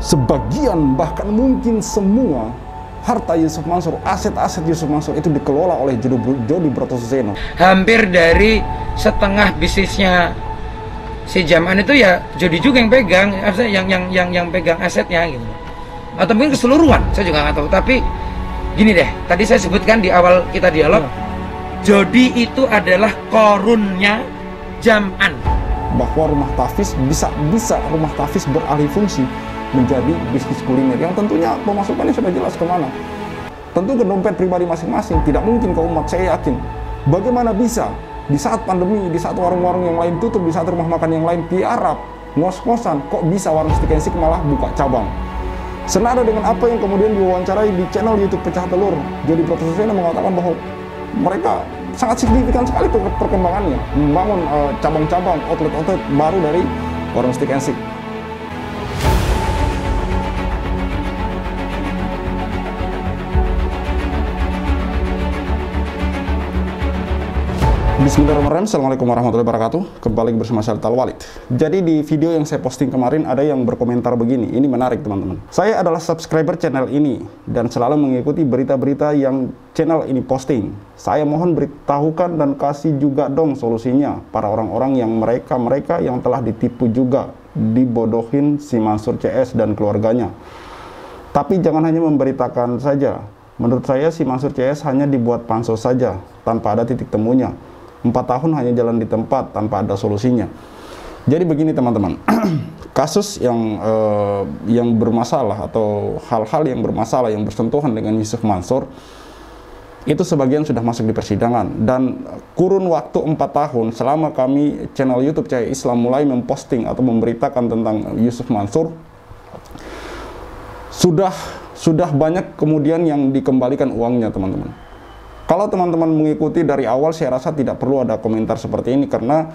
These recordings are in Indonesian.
sebagian bahkan mungkin semua harta Yusuf Mansur, aset-aset Yusuf Mansur itu dikelola oleh Jody Brotoseno. Hampir dari setengah bisnisnya si Jaman itu ya Jody juga yang pegang, yang pegang asetnya gitu. Atau mungkin keseluruhan, saya juga nggak tahu. Tapi gini deh, tadi saya sebutkan di awal kita dialog, Jody itu adalah korunnya Jaman. Bahwa rumah Tafiz bisa rumah Tafiz beralih fungsi menjadi bisnis kuliner yang tentunya pemasukannya sudah jelas kemana. Tentu ke dompet pribadi masing-masing, tidak mungkin ke umat. Saya yakin bagaimana bisa di saat pandemi, di saat warung-warung yang lain tutup, di saat rumah makan yang lain tiarap, ngos-ngosan, kok bisa warung Stick and Stick malah buka cabang. Senada dengan apa yang kemudian diwawancarai di channel YouTube Pecah Telur, Jody Brotoseno mengatakan bahwa mereka sangat signifikan sekali perkembangannya, membangun cabang-cabang, outlet-outlet baru dari warung Stick and Stick. Bismillahirrahmanirrahim. Assalamualaikum warahmatullahi wabarakatuh. Kembali bersama saya Talwalid. Jadi di video yang saya posting kemarin ada yang berkomentar begini. Ini menarik teman-teman. Saya adalah subscriber channel ini dan selalu mengikuti berita-berita yang channel ini posting. Saya mohon beritahukan dan kasih juga dong solusinya para orang-orang yang mereka yang telah ditipu juga, dibodohin si Mansur CS dan keluarganya. Tapi jangan hanya memberitakan saja. Menurut saya si Mansur CS hanya dibuat pansos saja tanpa ada titik temunya. 4 tahun hanya jalan di tempat tanpa ada solusinya. Jadi begini teman-teman, kasus yang bermasalah atau hal-hal yang bermasalah yang bersentuhan dengan Yusuf Mansur itu sebagian sudah masuk di persidangan, dan kurun waktu 4 tahun selama kami channel YouTube Cahaya Islam mulai memposting atau memberitakan tentang Yusuf Mansur, sudah banyak kemudian yang dikembalikan uangnya teman-teman. Kalau teman-teman mengikuti dari awal, saya rasa tidak perlu ada komentar seperti ini, karena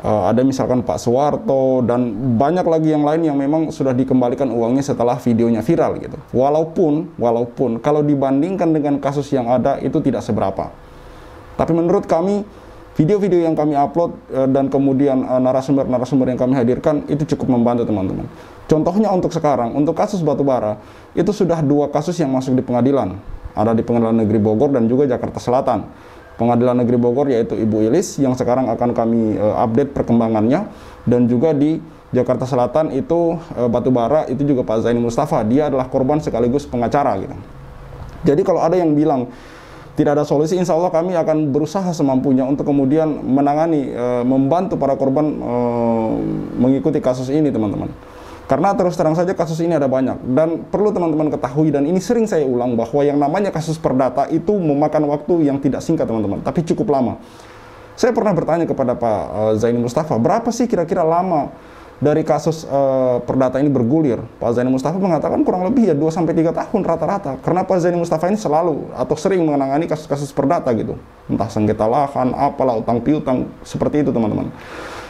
ada misalkan Pak Suwarto dan banyak lagi yang lain yang memang sudah dikembalikan uangnya setelah videonya viral gitu. Walaupun kalau dibandingkan dengan kasus yang ada itu tidak seberapa. Tapi menurut kami video-video yang kami upload dan kemudian narasumber-narasumber yang kami hadirkan itu cukup membantu teman-teman. Contohnya untuk sekarang, untuk kasus batubara itu sudah 2 kasus yang masuk di pengadilan. Ada di Pengadilan Negeri Bogor dan juga Jakarta Selatan. Pengadilan Negeri Bogor yaitu Ibu Ilis yang sekarang akan kami update perkembangannya, dan juga di Jakarta Selatan itu batubara itu juga Pak Zaini Mustafa, dia adalah korban sekaligus pengacara gitu. Jadi kalau ada yang bilang tidak ada solusi, insya Allah kami akan berusaha semampunya untuk kemudian menangani, membantu para korban mengikuti kasus ini teman-teman. Karena terus terang saja kasus ini ada banyak, dan perlu teman-teman ketahui, dan ini sering saya ulang, bahwa yang namanya kasus perdata itu memakan waktu yang tidak singkat teman-teman, tapi cukup lama. Saya pernah bertanya kepada Pak Zaini Mustafa, berapa sih kira-kira lama dari kasus perdata ini bergulir? Pak Zaini Mustafa mengatakan kurang lebih ya 2-3 tahun rata-rata, karena Pak Zaini Mustafa ini selalu atau sering menangani kasus-kasus perdata gitu, entah sengketa lahan, apalah, utang piutang, seperti itu teman-teman.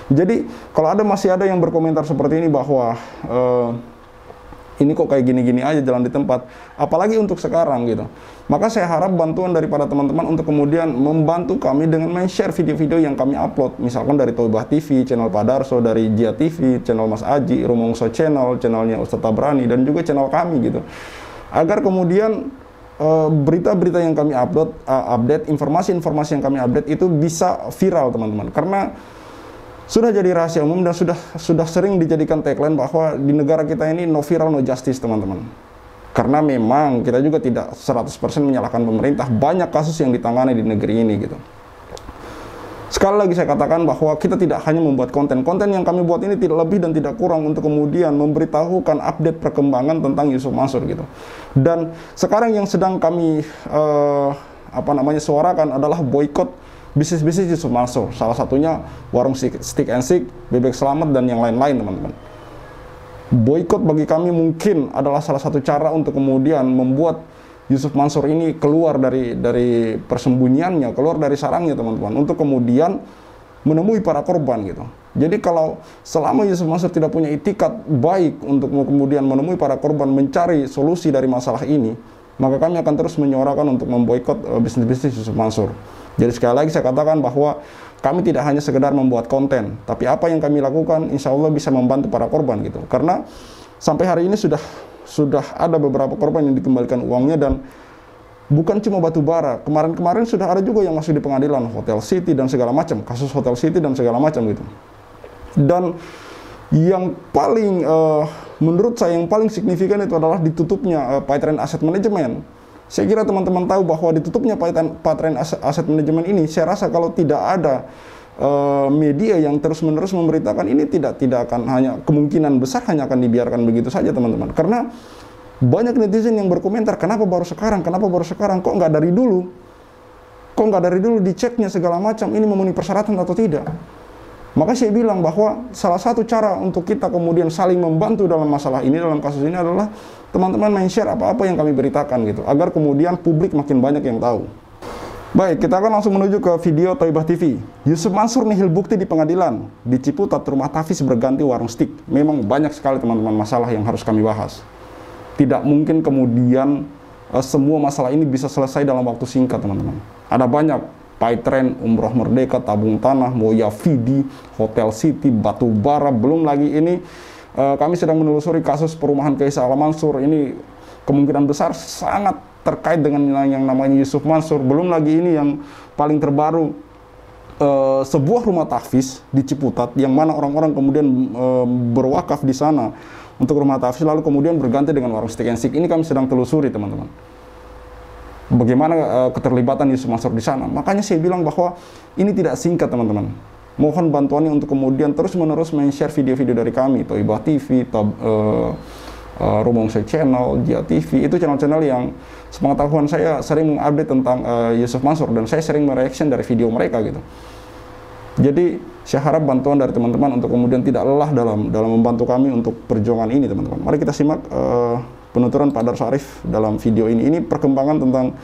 Jadi kalau masih ada yang berkomentar seperti ini bahwa ini kok kayak gini-gini aja jalan di tempat, apalagi untuk sekarang gitu, maka saya harap bantuan daripada teman-teman untuk kemudian membantu kami dengan men-share video-video yang kami upload, misalkan dari Toibah TV, channel Pak Darso, dari Jia TV, channel Mas Aji, Rumongso Channel, channelnya Ustadz Tabrani, dan juga channel kami gitu, agar kemudian berita-berita yang kami update, informasi-informasi yang kami update itu bisa viral teman-teman. Karena sudah jadi rahasia umum dan sudah sering dijadikan tagline bahwa di negara kita ini no viral no justice teman-teman. Karena memang kita juga tidak 100% menyalahkan pemerintah, banyak kasus yang ditangani di negeri ini gitu. Sekali lagi saya katakan bahwa kita tidak hanya membuat konten yang kami buat ini tidak lebih dan tidak kurang untuk kemudian memberitahukan update perkembangan tentang Yusuf Mansur gitu. Dan sekarang yang sedang kami suarakan adalah boykot bisnis-bisnis Yusuf Mansur, salah satunya warung Stick and Stick, Bebek Selamat, dan yang lain-lain teman-teman. Boykot bagi kami mungkin adalah salah satu cara untuk kemudian membuat Yusuf Mansur ini keluar dari persembunyiannya, keluar dari sarangnya teman-teman, untuk kemudian menemui para korban gitu. Jadi kalau selama Yusuf Mansur tidak punya itikat baik untuk kemudian menemui para korban, mencari solusi dari masalah ini, maka kami akan terus menyuarakan untuk memboikot bisnis-bisnis Yusuf Mansur. Jadi sekali lagi saya katakan bahwa kami tidak hanya sekedar membuat konten, tapi apa yang kami lakukan insya Allah bisa membantu para korban gitu. Karena sampai hari ini sudah ada beberapa korban yang dikembalikan uangnya, dan bukan cuma batu bara. Kemarin-kemarin sudah ada juga yang masih di pengadilan, Hotel City dan segala macam, kasus Hotel City dan segala macam gitu. Dan yang paling menurut saya yang paling signifikan itu adalah ditutupnya Paytrend Asset Management. Saya kira teman-teman tahu bahwa ditutupnya Paytrend Asset Management ini, saya rasa kalau tidak ada media yang terus-menerus memberitakan ini, tidak akan, hanya kemungkinan besar hanya akan dibiarkan begitu saja teman-teman. Karena banyak netizen yang berkomentar, kenapa baru sekarang, kok nggak dari dulu, diceknya segala macam, ini memenuhi persyaratan atau tidak. Maka saya bilang bahwa salah satu cara untuk kita kemudian saling membantu dalam masalah ini, dalam kasus ini adalah teman-teman men-share apa-apa yang kami beritakan gitu, agar kemudian publik makin banyak yang tahu. Baik, kita akan langsung menuju ke video Thaibah TV. Yusuf Mansur nihil bukti di pengadilan. Di Ciputat rumah Tafiz berganti warung stik. Memang banyak sekali teman-teman masalah yang harus kami bahas. Tidak mungkin kemudian semua masalah ini bisa selesai dalam waktu singkat teman-teman. Ada banyak. Paytrend, Umroh Merdeka, Tabung Tanah, Moya Vidi, Hotel City, Batu Bara, belum lagi ini kami sedang menelusuri kasus perumahan Kaisa Al Mansur. Ini kemungkinan besar sangat terkait dengan yang namanya Yusuf Mansur. Belum lagi ini yang paling terbaru, sebuah rumah tahfiz di Ciputat yang mana orang-orang kemudian berwakaf di sana untuk rumah tahfiz, lalu kemudian berganti dengan warung steak and shake. Ini kami sedang telusuri teman-teman, bagaimana keterlibatan Yusuf Mansur di sana. Makanya saya bilang bahwa ini tidak singkat teman-teman. Mohon bantuannya untuk kemudian terus-menerus men-share video-video dari kami, Thaibah TV, Rumongse Channel, Jia TV. Itu channel-channel yang sepengetahuan saya sering mengupdate tentang Yusuf Mansur, dan saya sering mereaction dari video mereka gitu. Jadi saya harap bantuan dari teman-teman untuk kemudian tidak lelah dalam membantu kami untuk perjuangan ini teman-teman. Mari kita simak penuturan Pak Darso Arif dalam video ini. Ini perkembangan tentang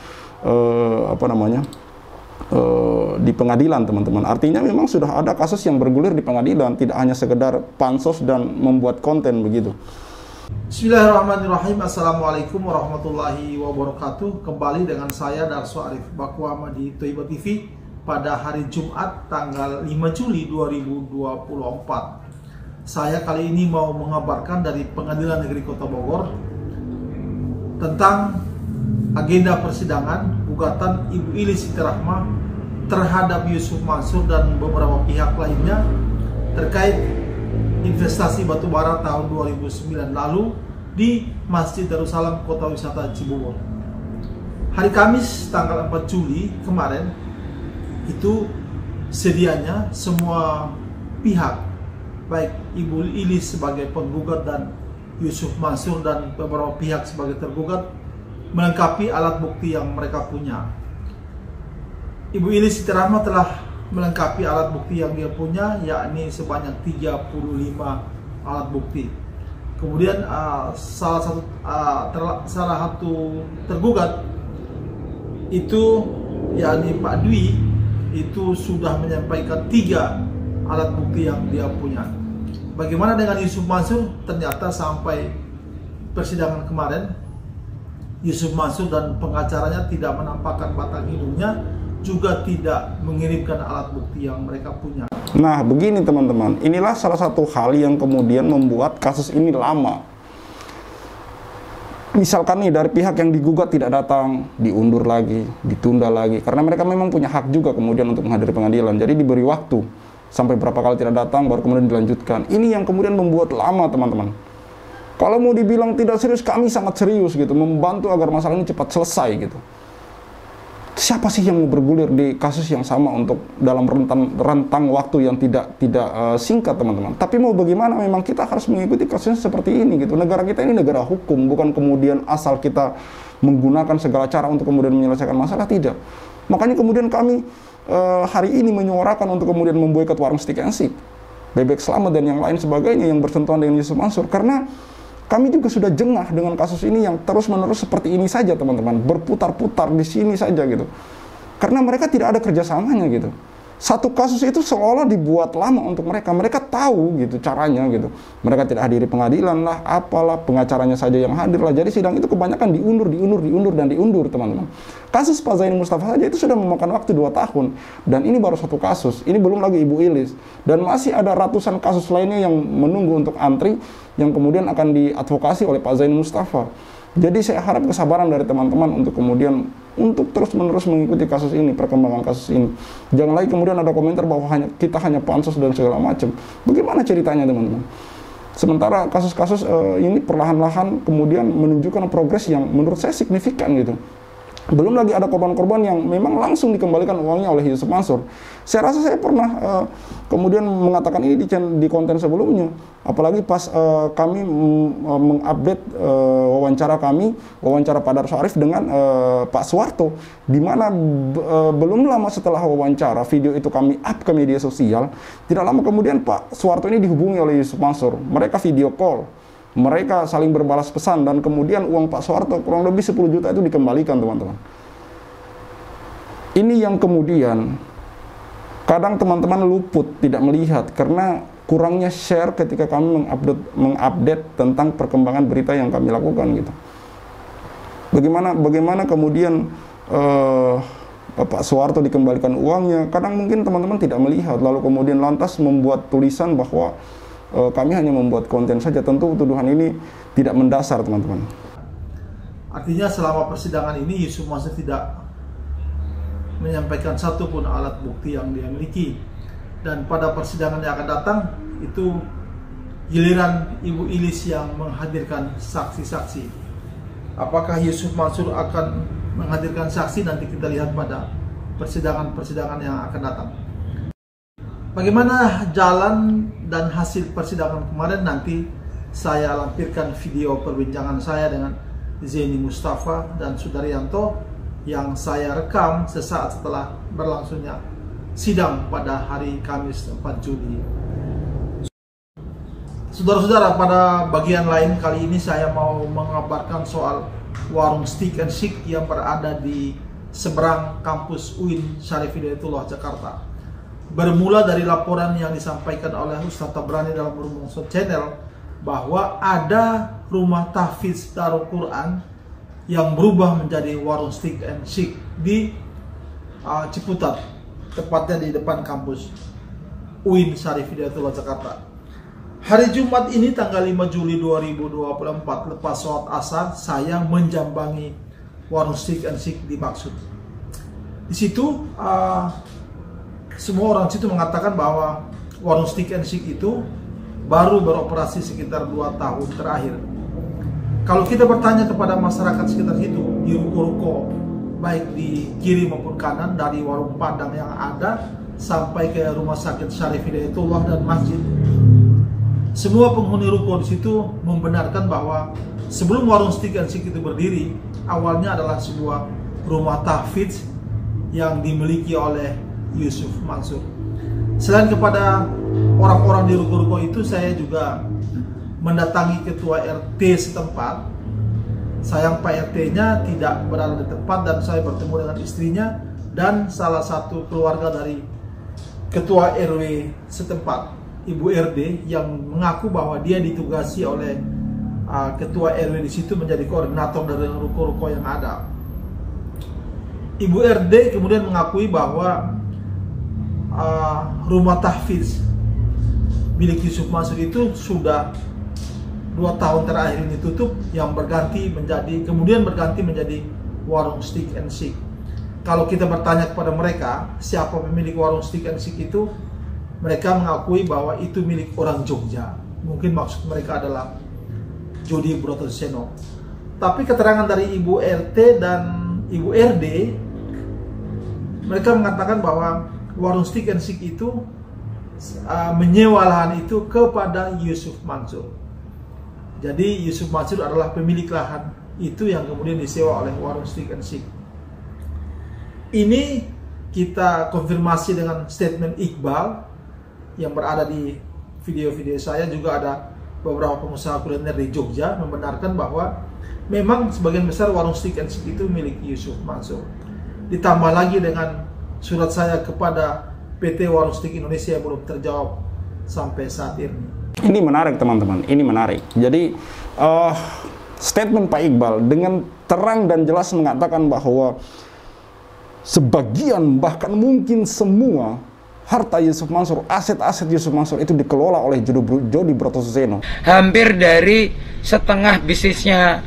di pengadilan teman-teman. Artinya memang sudah ada kasus yang bergulir di pengadilan, tidak hanya sekedar pansos dan membuat konten begitu. Bismillahirrahmanirrahim. Assalamualaikum warahmatullahi wabarakatuh. Kembali dengan saya Darso Arif Bakwama di Thaibah TV pada hari Jumat tanggal 5 Juli 2024. Saya kali ini mau mengabarkan dari Pengadilan Negeri Kota Bogor tentang agenda persidangan gugatan Ibu Ili Siti Rahma terhadap Yusuf Mansur dan beberapa pihak lainnya terkait investasi batubara tahun 2009 lalu di Masjid Darussalam Kota Wisata Cibubur. Hari Kamis tanggal 4 Juli kemarin itu sedianya semua pihak, baik Ibu Ili sebagai penggugat dan Yusuf Mansur dan beberapa pihak sebagai tergugat, melengkapi alat bukti yang mereka punya. Ibu Ili Siti Rahma telah melengkapi alat bukti yang dia punya, yakni sebanyak 35 alat bukti. Kemudian salah satu tergugat itu, yakni Pak Dwi, itu sudah menyampaikan 3 alat bukti yang dia punya. Bagaimana dengan Yusuf Mansur? Ternyata sampai persidangan kemarin Yusuf Mansur dan pengacaranya tidak menampakkan batang hidungnya, juga tidak mengirimkan alat bukti yang mereka punya. Nah begini teman-teman, inilah salah satu hal yang kemudian membuat kasus ini lama. Misalkan nih dari pihak yang digugat tidak datang, diundur lagi, ditunda lagi, karena mereka memang punya hak juga kemudian untuk menghadiri pengadilan. Jadi diberi waktu sampai berapa kali tidak datang baru kemudian dilanjutkan. Ini yang kemudian membuat lama teman-teman. Kalau mau dibilang tidak serius, kami sangat serius gitu, membantu agar masalah ini cepat selesai gitu. Siapa sih yang mau bergulir di kasus yang sama untuk dalam rentang waktu yang tidak singkat teman-teman. Tapi mau bagaimana, memang kita harus mengikuti kasusnya seperti ini gitu. Negara kita ini negara hukum, bukan kemudian asal kita menggunakan segala cara untuk kemudian menyelesaikan masalah, tidak. Makanya kemudian kami hari ini menyuarakan untuk kemudian memboikot warung steak and shake, Bebek Selamat dan yang lain sebagainya yang bersentuhan dengan Yusuf Mansur, karena kami juga sudah jengah dengan kasus ini yang terus-menerus seperti ini saja teman-teman, berputar-putar di sini saja gitu, karena mereka tidak ada kerjasamanya gitu. Satu kasus itu seolah dibuat lama untuk mereka tahu gitu caranya gitu. Mereka tidak hadiri pengadilan lah, apalah, pengacaranya saja yang hadir lah. Jadi sidang itu kebanyakan diundur teman-teman. Kasus Pak Zaini Mustafa saja itu sudah memakan waktu 2 tahun. Dan ini baru satu kasus, ini belum lagi Ibu Ilis. Dan masih ada ratusan kasus lainnya yang menunggu untuk antri yang kemudian akan diadvokasi oleh Pak Zaini Mustafa. Jadi saya harap kesabaran dari teman-teman untuk kemudian untuk terus-menerus mengikuti kasus ini, perkembangan kasus ini. Jangan lagi kemudian ada komentar bahwa kita hanya pansus dan segala macam. Bagaimana ceritanya teman-teman? Sementara kasus-kasus ini perlahan-lahan kemudian menunjukkan progres yang menurut saya signifikan gitu. Belum lagi ada korban-korban yang memang langsung dikembalikan uangnya oleh Yusuf Mansur. Saya rasa saya pernah kemudian mengatakan ini di konten sebelumnya. Apalagi pas kami mengupdate wawancara Pak Darso Arif dengan Pak Suwarto, di mana belum lama setelah wawancara video itu kami up ke media sosial, tidak lama kemudian Pak Suwarto ini dihubungi oleh Yusuf Mansur. Mereka video call. Mereka saling berbalas pesan dan kemudian uang Pak Suwarto kurang lebih 10 juta itu dikembalikan, teman-teman. Ini yang kemudian kadang teman-teman luput, tidak melihat karena kurangnya share ketika kami mengupdate tentang perkembangan berita yang kami lakukan gitu. Bagaimana kemudian Pak Suwarto dikembalikan uangnya, kadang mungkin teman-teman tidak melihat, lalu kemudian lantas membuat tulisan bahwa kami hanya membuat konten saja. Tentu tuduhan ini tidak mendasar, teman-teman. Artinya selama persidangan ini Yusuf Mansur tidak menyampaikan satupun alat bukti yang dia miliki. Dan pada persidangan yang akan datang itu giliran Ibu Ilis yang menghadirkan saksi-saksi. Apakah Yusuf Mansur akan menghadirkan saksi, nanti kita lihat pada persidangan-persidangan yang akan datang. Bagaimana jalan dan hasil persidangan kemarin, nanti saya lampirkan video perbincangan saya dengan Zaini Mustafa dan Sudaryanto yang saya rekam sesaat setelah berlangsungnya sidang pada hari Kamis 4 Juli. Saudara-saudara, pada bagian lain kali ini saya mau mengabarkan soal warung Stick and Shake yang berada di seberang kampus UIN Syarif Hidayatullah Jakarta. Bermula dari laporan yang disampaikan oleh Ustadz Tabrani dalam Rumongso Channel bahwa ada rumah tahfidz Darul Quran yang berubah menjadi warung Stick and Shake di Ciputat, tepatnya di depan kampus UIN Syarif Hidayatullah Jakarta. Hari Jumat ini tanggal 5 Juli 2024 lepas sholat asar, saya menjambangi warung Stick and Shake dimaksud. Di situ semua orang situ mengatakan bahwa warung Stick and Shake itu baru beroperasi sekitar 2 tahun terakhir. Kalau kita bertanya kepada masyarakat sekitar situ, di ruko-ruko baik di kiri maupun kanan, dari warung Padang yang ada sampai ke rumah sakit Syarif Hidayatullah dan masjid, semua penghuni ruko di situ membenarkan bahwa sebelum warung Stick and Shake itu berdiri, awalnya adalah sebuah rumah tahfidz yang dimiliki oleh Yusuf Mansur. Selain kepada orang-orang di ruko-ruko itu, saya juga mendatangi ketua RT setempat. Sayang Pak RT-nya tidak berada di tempat dan saya bertemu dengan istrinya dan salah satu keluarga dari ketua RW setempat, Ibu RD, yang mengaku bahwa dia ditugasi oleh ketua RW di situ menjadi koordinator dari ruko-ruko yang ada. Ibu RD kemudian mengakui bahwa rumah tahfidz milik Yusuf Mansur itu sudah 2 tahun terakhir ini tutup, yang kemudian berganti menjadi warung Stick and Shake. Kalau kita bertanya kepada mereka siapa pemilik warung Stick and Shake itu, mereka mengakui bahwa itu milik orang Jogja. Mungkin maksud mereka adalah Jody Brotoseno. Tapi keterangan dari Ibu RT dan Ibu RD, mereka mengatakan bahwa warung Stick and Shake itu menyewa lahan itu kepada Yusuf Mansur. Jadi Yusuf Mansur adalah pemilik lahan itu yang kemudian disewa oleh warung Stick and Shake. Ini kita konfirmasi dengan statement Iqbal yang berada di video-video saya. Juga ada beberapa pengusaha kuliner di Jogja membenarkan bahwa memang sebagian besar warung Stick and Shake itu milik Yusuf Mansur. Ditambah lagi dengan surat saya kepada PT Warung Stick Indonesia yang belum terjawab sampai saat ini. Ini menarik, teman-teman. Ini menarik. Jadi statement Pak Iqbal dengan terang dan jelas mengatakan bahwa sebagian bahkan mungkin semua harta Yusuf Mansur, aset-aset Yusuf Mansur itu dikelola oleh Jody Brotoseno. Hampir dari setengah bisnisnya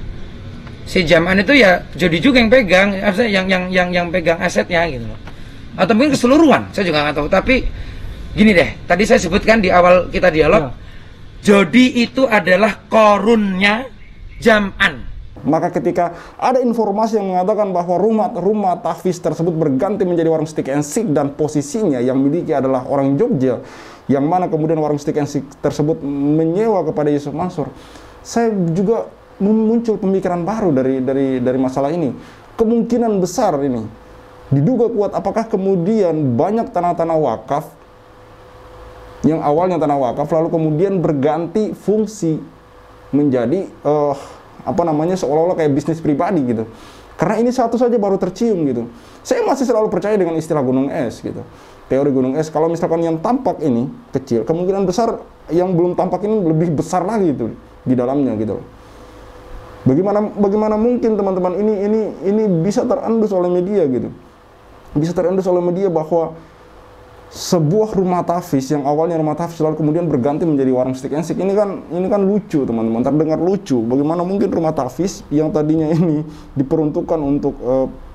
si Jaman itu ya Jody juga yang pegang, yang pegang asetnya gitu loh. Atau mungkin keseluruhan, saya juga nggak tahu. Tapi gini deh, tadi saya sebutkan di awal kita dialog, Jody itu adalah korunnya Jaman. Maka ketika ada informasi yang mengatakan bahwa rumah tahfiz tersebut berganti menjadi warung stick and stick dan posisinya yang miliki adalah orang Jogja, yang mana kemudian warung stick and stick tersebut menyewa kepada Yusuf Mansur, saya juga muncul pemikiran baru dari masalah ini. Kemungkinan besar ini diduga kuat, apakah kemudian banyak tanah-tanah wakaf yang awalnya tanah wakaf lalu kemudian berganti fungsi menjadi seolah-olah kayak bisnis pribadi gitu. Karena ini satu saja baru tercium gitu. Saya masih selalu percaya dengan istilah gunung es gitu. Teori gunung es, kalau misalkan yang tampak ini kecil, kemungkinan besar yang belum tampak ini lebih besar lagi itu di dalamnya gitu. Bagaimana mungkin teman-teman ini bisa terendus oleh media gitu. Bisa terendus oleh media bahwa sebuah rumah tahfiz yang awalnya rumah tahfiz lalu kemudian berganti menjadi warung stick and stick. Ini kan lucu teman-teman, terdengar lucu. Bagaimana mungkin rumah tahfiz yang tadinya ini diperuntukkan untuk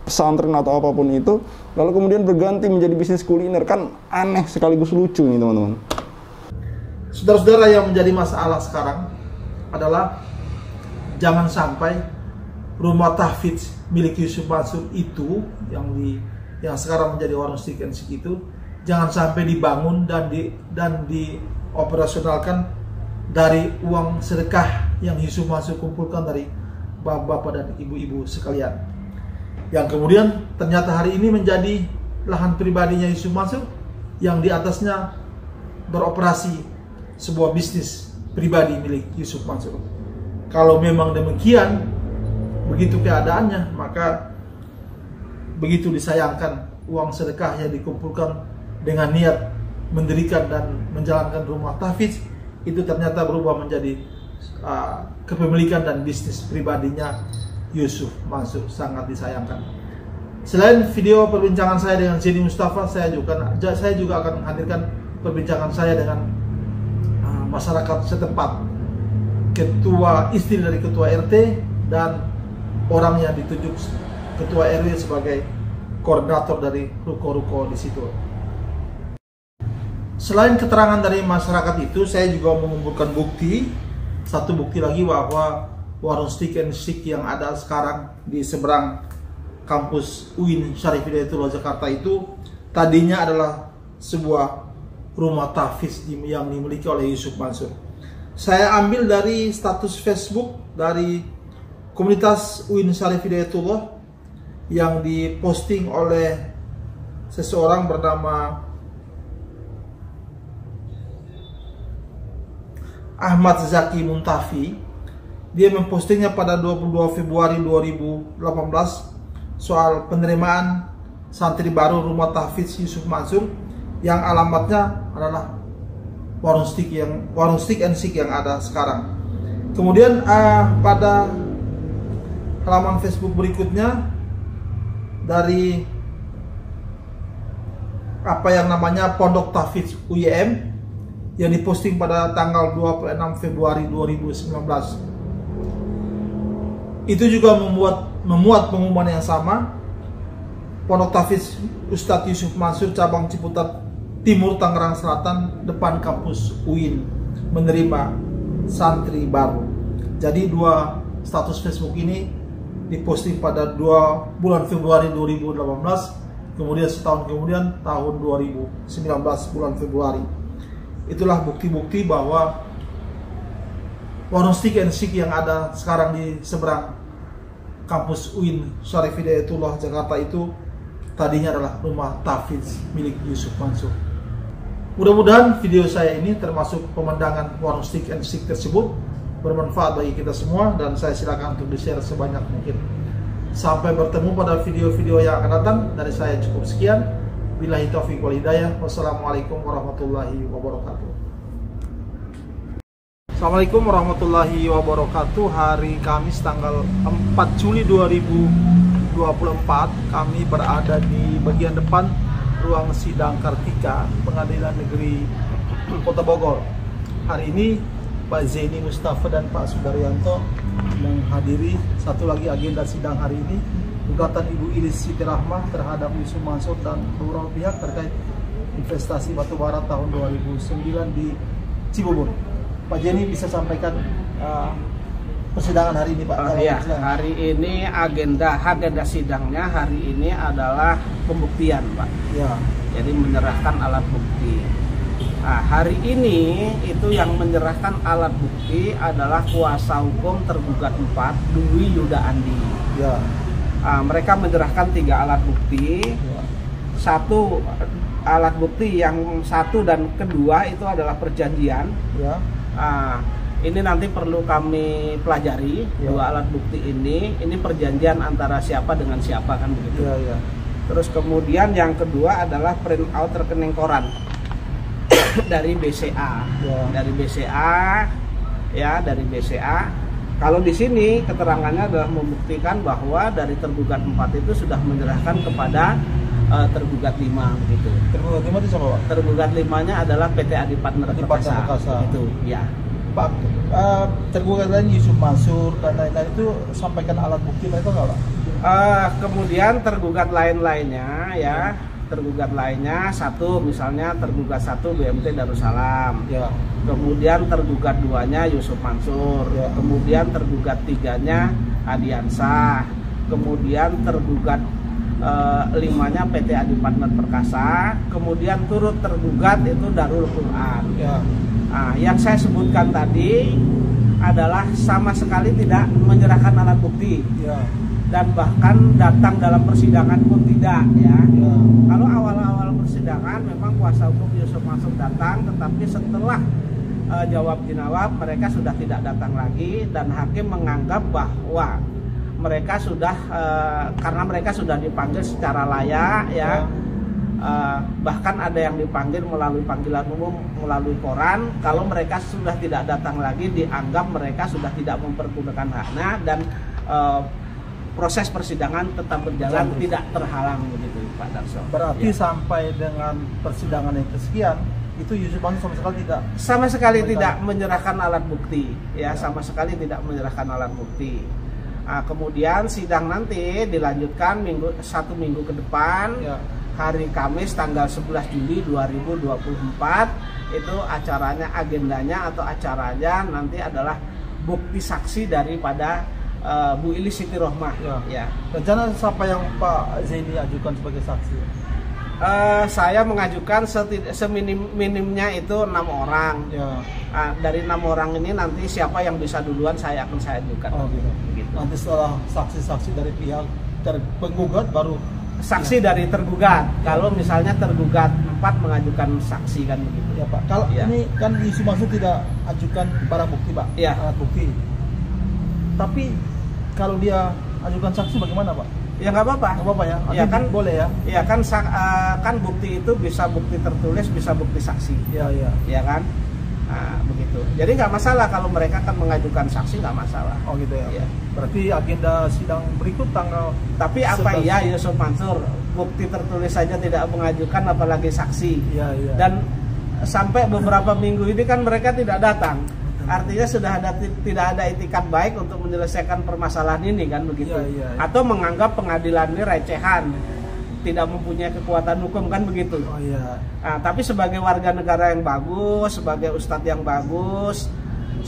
pesantren atau apapun itu lalu kemudian berganti menjadi bisnis kuliner? Kan aneh sekaligus lucu ini teman-teman. Saudara-saudara, yang menjadi masalah sekarang adalah jangan sampai rumah tahfiz milik Yusuf Mansur itu yang sekarang menjadi warung stick and stick itu jangan sampai dibangun dan dioperasionalkan dari uang sedekah yang Yusuf Mansur kumpulkan dari bapak-bapak dan ibu-ibu sekalian. Yang kemudian ternyata hari ini menjadi lahan pribadinya Yusuf Mansur yang di atasnya beroperasi sebuah bisnis pribadi milik Yusuf Mansur. Kalau memang demikian, begitu keadaannya, maka begitu disayangkan uang sedekah yang dikumpulkan dengan niat mendirikan dan menjalankan rumah tahfiz itu ternyata berubah menjadi kepemilikan dan bisnis pribadinya Yusuf Mansur. Sangat disayangkan. Selain video perbincangan saya dengan Zeni Mustafa, saya juga akan menghadirkan perbincangan saya dengan masyarakat setempat, istri dari ketua RT dan orang yang ditunjuk ketua RW sebagai koordinator dari ruko-ruko di situ. Selain keterangan dari masyarakat itu, saya juga mengumpulkan satu bukti lagi bahwa warung stick and stick yang ada sekarang di seberang kampus UIN Syarif Hidayatullah Jakarta itu tadinya adalah sebuah rumah tahfiz yang dimiliki oleh Yusuf Mansur. Saya ambil dari status Facebook dari komunitas UIN Syarif Hidayatullah yang diposting oleh seseorang bernama Ahmad Zaki Muntafi. Dia mempostingnya pada 22 Februari 2018 soal penerimaan santri baru rumah tahfiz Yusuf Mansur yang alamatnya adalah warung stick and stick yang ada sekarang. Kemudian pada halaman Facebook berikutnya dari apa yang namanya Pondok Tahfiz UYM yang diposting pada tanggal 26 Februari 2019. Itu juga memuat pengumuman yang sama. Pondok Tahfiz Ustadz Yusuf Mansur cabang Ciputat Timur Tangerang Selatan depan kampus UIN menerima santri baru. Jadi dua status Facebook ini diposting pada 2 bulan Februari 2018, kemudian setahun kemudian tahun 2019 bulan Februari. Itulah bukti-bukti bahwa warung stick and stick yang ada sekarang di seberang kampus UIN Syarif Hidayatullah Jakarta itu tadinya adalah rumah tahfiz milik Yusuf Mansur. Mudah-mudahan video saya ini termasuk pemandangan warung stick and stick tersebut bermanfaat bagi kita semua, dan saya silakan untuk di-share sebanyak mungkin. Sampai bertemu pada video-video yang akan datang. Dari saya cukup sekian. Billahi taufiq wal hidayah. Wassalamualaikum warahmatullahi wabarakatuh. Assalamualaikum warahmatullahi wabarakatuh. Hari Kamis tanggal 4 Juli 2024, kami berada di bagian depan ruang sidang Kartika Pengadilan Negeri Kota Bogor. Hari ini Pak Zaini Mustafa dan Pak Sudaryanto menghadiri satu lagi agenda sidang hari ini, gugatan Ibu Ilis Siti Rahmah terhadap Yusuf Mansur dan beberapa pihak terkait investasi batubara tahun 2009 di Cibubur. Pak Zaini bisa sampaikan persidangan hari ini, Pak? Ya, hari ini agenda sidangnya hari ini adalah pembuktian, Pak. Ya. Jadi menyerahkan alat bukti. Nah, hari ini itu yang menyerahkan alat bukti adalah kuasa hukum tergugat 4, Dwi Yuda Andi. Ya. Mereka menyerahkan 3 alat bukti. Ya. Satu alat bukti yang satu dan kedua itu adalah perjanjian. Ya. Ini nanti perlu kami pelajari, ya. 2 alat bukti ini perjanjian antara siapa dengan siapa, kan begitu. Ya, ya. Terus kemudian yang kedua adalah print out rekening koran dari BCA, ya. dari BCA. Kalau di sini keterangannya adalah membuktikan bahwa dari tergugat 4 itu sudah menyerahkan kepada tergugat 5, begitu. Tergugat 5 itu siapa, Pak? Tergugat 5-nya adalah PT Adi Partner Perkasa. Itu, ya. Pak, tergugat lain Yusuf Mansur dan lain-lain itu sampaikan alat bukti mereka nggak, Pak? Kemudian tergugat lain-lainnya, ya, tergugat lainnya satu, misalnya tergugat 1 BMT Darussalam, ya. Kemudian tergugat 2-nya Yusuf Mansur, ya. Kemudian tergugat 3-nya Adiansah, kemudian tergugat 5-nya PT Adi Partner Perkasa, kemudian turut tergugat itu Darul Quran. Ya. Yang saya sebutkan tadi adalah sama sekali tidak menyerahkan alat bukti, Ya. dan bahkan datang dalam persidangan pun tidak, ya. Ya. Kalau awal-awal persidangan memang kuasa hukum Yusuf Mansur datang, tetapi setelah jawab jinawab mereka sudah tidak datang lagi, dan hakim menganggap bahwa mereka sudah karena mereka sudah dipanggil secara layak, ya. Bahkan ada yang dipanggil melalui panggilan umum melalui koran. Kalau mereka sudah tidak datang lagi, dianggap mereka sudah tidak mempergunakan haknya, dan proses persidangan tetap berjalan tidak terhalang, begitu, Pak Darso. Berarti ya. Sampai dengan persidangan yang kesekian itu Yusuf Mansur sama sekali tidak menyerahkan alat bukti, ya, sama sekali tidak menyerahkan alat bukti. Kemudian sidang nanti dilanjutkan 1 minggu ke depan, ya. Hari Kamis tanggal 11 Juli 2024 itu agendanya atau acaranya nanti adalah bukti saksi daripada Bu Ilis Siti Rahmah. Ya. Rencana siapa yang Pak Zaini ajukan sebagai saksi? Saya mengajukan seminim-minimnya itu 6 orang. Ya. Dari 6 orang ini nanti siapa yang bisa duluan saya ajukan. Oh, gitu. Nanti setelah saksi-saksi dari pihak penggugat baru saksi dari tergugat. Kalau misalnya tergugat 4 mengajukan saksi, kan begitu. Ya, Pak. Kalau ya. Ini kan Yusuf Mansur tidak ajukan barang bukti, Pak. Ya. Alat bukti. Tapi kalau dia ajukan saksi bagaimana, Pak? Ya nggak apa-apa. Nggak apa-apa, ya. Ya kan boleh, ya. Ya kan kan bukti itu bisa bukti tertulis, bisa bukti saksi. Ya, ya. Ya kan? Begitu. Jadi nggak masalah kalau mereka kan mengajukan saksi, nggak masalah. Oh, gitu, ya. Ya. Berarti agenda sidang berikut tanggal. Tapi apa iya Yusuf Mansur bukti tertulis saja tidak mengajukan, apalagi saksi? Iya, iya. Dan sampai beberapa minggu ini kan mereka tidak datang. Artinya tidak ada itikat baik untuk menyelesaikan permasalahan ini, kan begitu? Iya. Atau menganggap pengadilan ini recehan, tidak mempunyai kekuatan hukum, kan begitu? Oh, iya. Tapi sebagai warga negara yang bagus, sebagai ustadz yang bagus,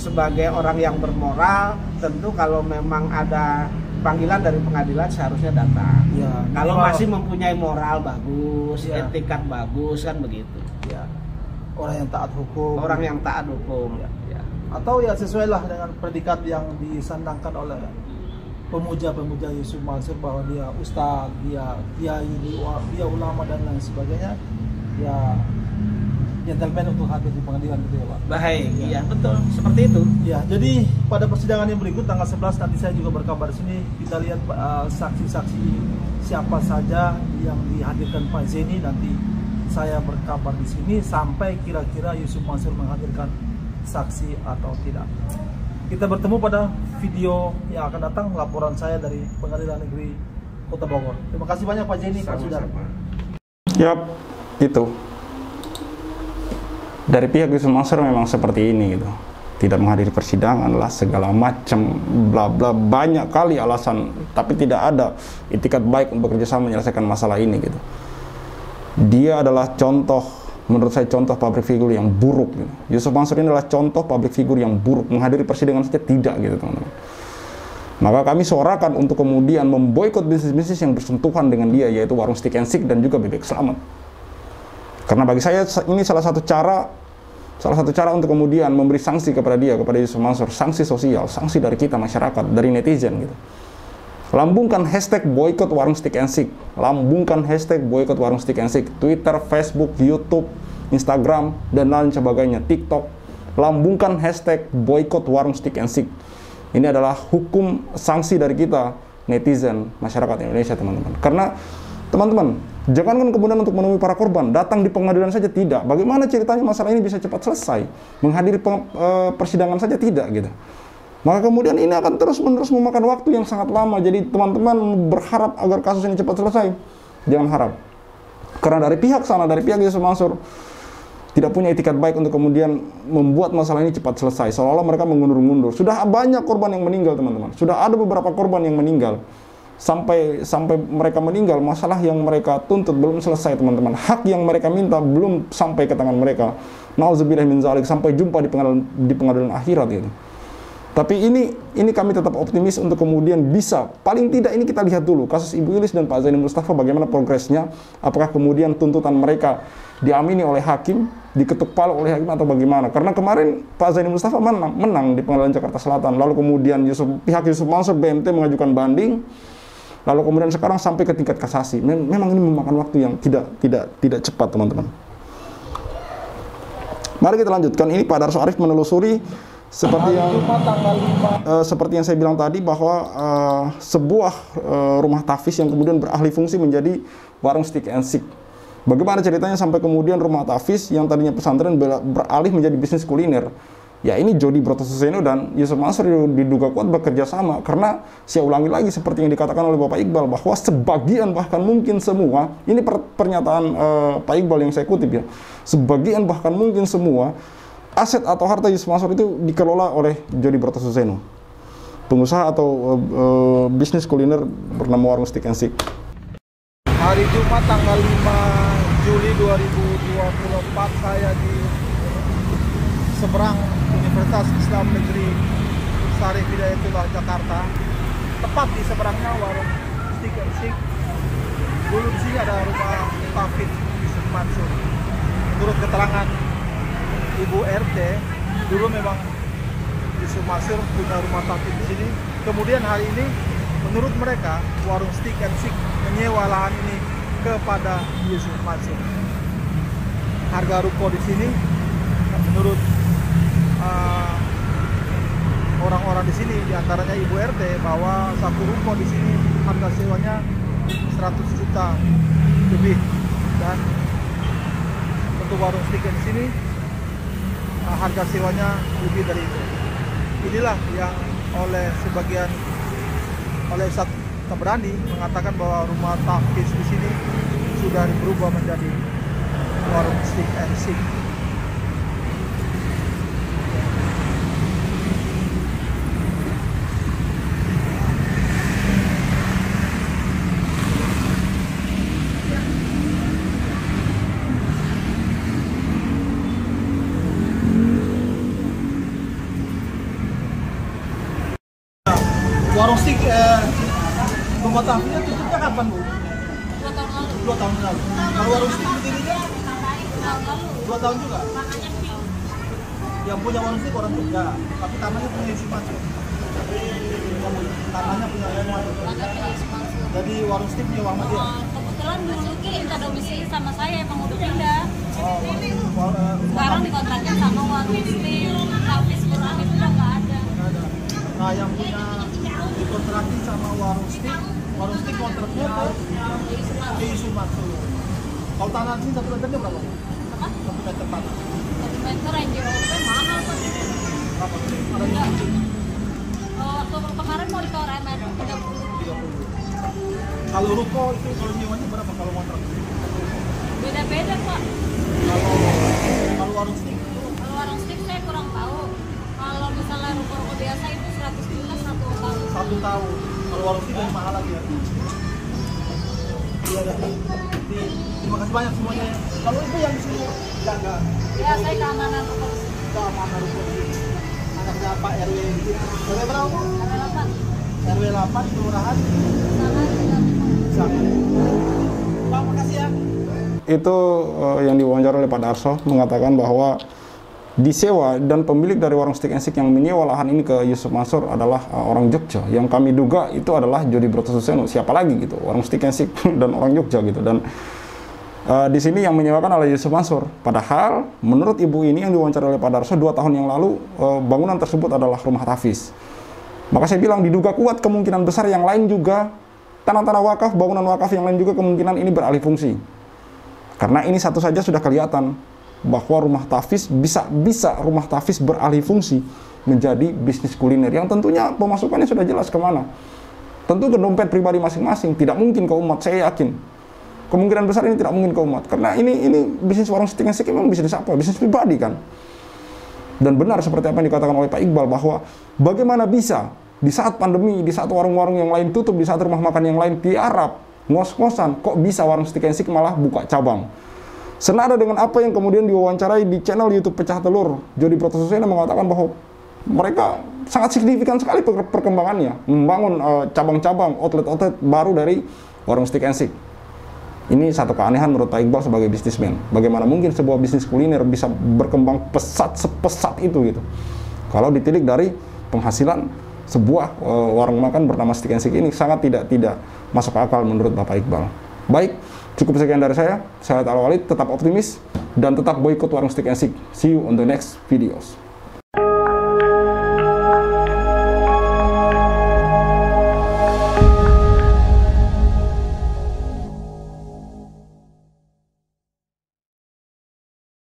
sebagai orang yang bermoral, tentu kalau memang ada panggilan dari pengadilan seharusnya datang. Ya, kalau masih mempunyai moral bagus, ya. etikat bagus, kan begitu. Ya. Orang yang taat hukum. Orang yang taat hukum. Ya. Ya. Atau ya sesuai lah dengan predikat yang disandangkan oleh pemuja-pemuja Yusuf Mansur, bahwa dia ustadz, dia kiai, dia ulama dan lain sebagainya. Ya, gentleman untuk hadir di pengadilan, gitu ya, Pak. Baik, iya betul, seperti itu. Ya, jadi pada persidangan yang berikut tanggal 11 nanti saya juga berkabar di sini. Kita lihat saksi-saksi siapa saja yang dihadirkan Pak Zaini. Nanti saya berkabar di sini sampai kira-kira Yusuf Mansur menghadirkan saksi atau tidak. Kita bertemu pada video yang akan datang, laporan saya dari Pengadilan Negeri Kota Bogor. Terima kasih banyak Pak Zaini, Pak Sudar. Yap, itu. Dari pihak Yusuf Mansur memang seperti ini gitu. Tidak menghadiri persidangan lah, segala macam, bla bla, banyak kali alasan, tapi tidak ada itikat baik untuk bekerja sama menyelesaikan masalah ini gitu. Dia adalah contoh, menurut saya contoh public figure yang buruk gitu. Yusuf Mansur ini adalah contoh public figure yang buruk, menghadiri persidangan saja tidak gitu teman-teman. Maka kami suarakan untuk kemudian memboikot bisnis-bisnis yang bersentuhan dengan dia, yaitu warung Stick and Stick dan juga Bebek Selamat. Karena bagi saya ini salah satu cara untuk kemudian memberi sanksi kepada dia, kepada Yusuf Mansur, sanksi sosial, sanksi dari kita masyarakat, dari netizen gitu. Lambungkan hashtag boykot warung Stick and Stick, lambungkan hashtag boykot warung Stick and Stick, Twitter, Facebook, YouTube, Instagram, dan lain sebagainya, TikTok. Lambungkan hashtag boykot warung Stick and Stick. Ini adalah hukum sanksi dari kita, netizen, masyarakat Indonesia, teman-teman. Karena, teman-teman, jangankan kemudian untuk menemui para korban, datang di pengadilan saja tidak. Bagaimana ceritanya masalah ini bisa cepat selesai? Menghadiri persidangan saja tidak, gitu. Maka kemudian ini akan terus-menerus memakan waktu yang sangat lama. Jadi, teman-teman berharap agar kasus ini cepat selesai. Jangan harap. Karena dari pihak sana, dari pihak Yusuf Mansur, tidak punya itikat baik untuk kemudian membuat masalah ini cepat selesai. Seolah-olah mereka mengundur-mundur. Sudah banyak korban yang meninggal, teman-teman. Sudah ada beberapa korban yang meninggal. Sampai mereka meninggal, masalah yang mereka tuntut belum selesai, teman-teman. Hak yang mereka minta belum sampai ke tangan mereka. Nauzubillah min zalik, sampai jumpa di pengadilan akhirat gitu. Tapi ini kami tetap optimis untuk kemudian bisa, paling tidak ini kita lihat dulu kasus Ibu Ilis dan Pak Zaini Mustafa bagaimana progresnya, apakah kemudian tuntutan mereka diamini oleh hakim, diketuk palu oleh hakim atau bagaimana. Karena kemarin Pak Zaini Mustafa menang di Pengadilan Jakarta Selatan, lalu kemudian pihak Yusuf Mansur BMT mengajukan banding, lalu kemudian sekarang sampai ke tingkat kasasi. Memang ini memakan waktu yang tidak cepat, teman-teman. Mari kita lanjutkan. Ini Pak Darso Arif menelusuri seperti yang saya bilang tadi, bahwa sebuah rumah tahfiz yang kemudian beralih fungsi menjadi warung Stick and Stick. Bagaimana ceritanya sampai kemudian rumah tahfiz yang tadinya pesantren beralih menjadi bisnis kuliner? Ya, ini Jody Brotosuseno dan Yusuf Mansur diduga kuat bekerja sama, karena saya ulangi lagi seperti yang dikatakan oleh Bapak Iqbal, bahwa sebagian bahkan mungkin semua, ini pernyataan Pak Iqbal yang saya kutip ya, sebagian bahkan mungkin semua aset atau harta Yusuf Mansur itu dikelola oleh Jody Brotosuseno, pengusaha atau bisnis kuliner bernama warung Stick and Stick. Hari Jumat tanggal 5 Juli 2024 saya di seberang Universitas Islam Negeri Syarif Hidayatullah Jakarta, tepat di seberangnya warung Stick and Stick. Dulu di sini ada rumah tahfiz Yusuf Mansur. Menurut keterangan Ibu RT, dulu memang Yusuf Mansur punya rumah tahfiz di sini. Kemudian hari ini, menurut mereka, warung Stick and Stick menyewa lahan ini kepada Yusuf Mansur. Harga ruko di sini, menurut orang-orang di sini, diantaranya Ibu RT, bahwa satu ruko di sini harga sewanya 100 juta lebih, dan untuk warung Stick di sini harga sewanya lebih dari itu. Inilah yang oleh Ustadz Tabrani mengatakan bahwa rumah tahfiz di sini sudah berubah menjadi warung Stick and Stick. Warung Stick, rumah tahfiznya tutupnya kapan, Bu? 2 tahun lalu. 2 tahun lalu. Kalau warung Stick berdirinya 2 tahun juga. Yang punya warung Stick orang Jogja, tapi tanahnya punya Yusuf Mansur. Tanahnya punya Yusuf Mansur. Jadi warung Stick punya Muhammadiyah. Kebetulan dulu kita domisili sama saya, emang udah pindah. Sekarang dikontrakin sama warung Stick, tahfiz Quran itu udah nggak ada. Nah, yang punya dikontrakin sama warung Stick kontraknya ke Yusuf Mansur. Kalau tanah sini 1 meternya berapa? Apa? 1 meter tanah. 1 meter NJOP mahal kan? Berapa? Waktu kemarin mau ditawar MR 30. Kalau ruko itu kalau nyewanya berapa kalau kontrak? Beda-beda Pak. Kalau warung steak Kalau warung steak saya kurang tahu. Kalau misalnya ruko-ruko biasa itu 100 juta 1 tahun. 1 tahun. Kalau warung steak lebih mahal lagi ya. Iya dah. Terima kasih banyak semuanya. Kalau itu yang disuruh jaga Ya saya keamanan ruko. keamanan ruko ini. Anaknya Pak RW. RW berapa? Ada 8. RW 8 kelurahan. Sana juga. Sangat. Pak, makasih ya. Itu yang diwawancara oleh Pak Darso mengatakan bahwa disewa dan pemilik dari warung steak and steak yang menyewa lahan ini ke Yusuf Mansur adalah orang Jogja. Yang kami duga itu adalah Jody Broto Suseno. Siapa lagi gitu, warung steak and steak dan orang Jogja gitu. Dan di sini yang menyewakan adalah Yusuf Mansur. Padahal menurut ibu ini yang diwawancara oleh Pak Darso 2 tahun yang lalu, bangunan tersebut adalah rumah tahfiz. Maka saya bilang diduga kuat kemungkinan besar yang lain juga tanah-tanah wakaf, bangunan wakaf yang lain juga kemungkinan ini beralih fungsi. Karena ini satu saja sudah kelihatan bahwa rumah tahfiz bisa rumah tahfiz beralih fungsi menjadi bisnis kuliner yang tentunya pemasukannya sudah jelas kemana. Tentu ke dompet pribadi masing-masing, tidak mungkin ke umat, saya yakin. Kemungkinan besar ini tidak mungkin ke umat, karena ini bisnis warung steak and steak memang bisnis apa? Bisnis pribadi kan. Dan benar seperti apa yang dikatakan oleh Pak Iqbal bahwa bagaimana bisa di saat pandemi, di saat warung-warung yang lain tutup, di saat rumah makan yang lain tiarap, ngos-ngosan, kok bisa warung steak and steak malah buka cabang. Senada dengan apa yang kemudian diwawancarai di channel YouTube Pecah Telur, Jody Broto Suseno mengatakan bahwa mereka sangat signifikan sekali perkembangannya, membangun cabang-cabang, outlet-outlet baru dari warung steak and steak. Ini satu keanehan menurut Pak Iqbal sebagai bisnismen. Bagaimana mungkin sebuah bisnis kuliner bisa berkembang pesat sepesat itu gitu. Kalau ditilik dari penghasilan sebuah warung makan bernama Steak and Steak ini sangat tidak masuk akal menurut Bapak Iqbal. Baik, cukup sekian dari saya. Saya Al Walid, tetap optimis dan tetap boikot warung Steak and Steak. See you on the next videos.